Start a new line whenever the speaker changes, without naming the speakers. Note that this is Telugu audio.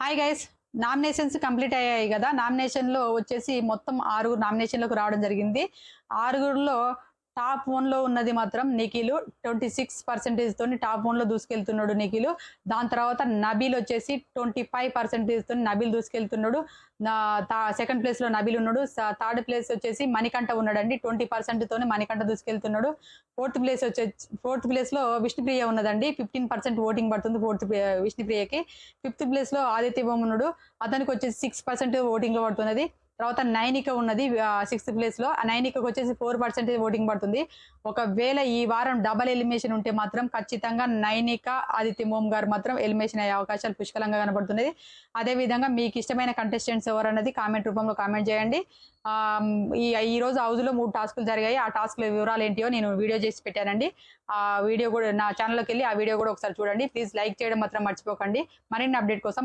Hi guys. నామినేషన్స్ కంప్లీట్ అయ్యాయి కదా. నామినేషన్లో వచ్చేసి మొత్తం 6 నామినేషన్లకు రావడం జరిగింది. 6లో టాప్ 1లో ఉన్నది మాత్రం నిఖిల్. 26% తోని టాప్ 1లో దూసుకెళ్తున్నాడు నిఖిల్. దాని తర్వాత నబీల్ వచ్చేసి 25% తోని నబీల్ దూసుకెళ్తున్నాడు. సెకండ్ ప్లేస్ లో నబీల్ ఉన్నాడు. థర్డ్ ప్లేస్ వచ్చేసి మణికంఠ ఉన్నాడండి. 20% తోని మణికంఠ దూసుకెళ్తున్నాడు. ఫోర్త్ ప్లేస్ లో విష్ణుప్రియ ఉన్నదండి. 15% ఓటింగ్ పడుతుంది విష్ణుప్రియకి. ఫిఫ్త్ ప్లేస్ లో ఆదిత్య బొమ్మ ఉన్నాడు. అతనికి వచ్చేసి 6% ఓటింగ్ పడుతున్నది. తర్వాత నైనిక ఉన్నది 6th ప్లేస్ లో. ఆ నైనికకు వచ్చేసి 4% ఓటింగ్ పడుతుంది. ఒకవేళ ఈ వారం డబల్ ఎలిమినేషన్ ఉంటే మాత్రం ఖచ్చితంగా నైనిక, ఆదిత్య మోమ్ గారు మాత్రం ఎలిమినేషన్ అయ్యే అవకాశాలు పుష్కలంగా కనబడుతున్నది. అదే విధంగా మీకు ఇష్టమైన కంటెస్టెంట్స్ ఎవరన్నది కామెంట్ రూపంలో కామెంట్ చేయండి. ఈ రోజు హౌస్ లో 3 టాస్కులు జరిగాయి. ఆ టాస్క్ల వివరాలు ఏంటియో నేను వీడియో చేసి పెట్టానండి. ఆ వీడియో కూడా నా ఛానల్లోకి వెళ్ళి ఆ వీడియో కూడా ఒకసారి చూడండి. ప్లీజ్ లైక్ చేయడం మాత్రం మర్చిపోకండి. మరిన్ని అప్డేట్ కోసం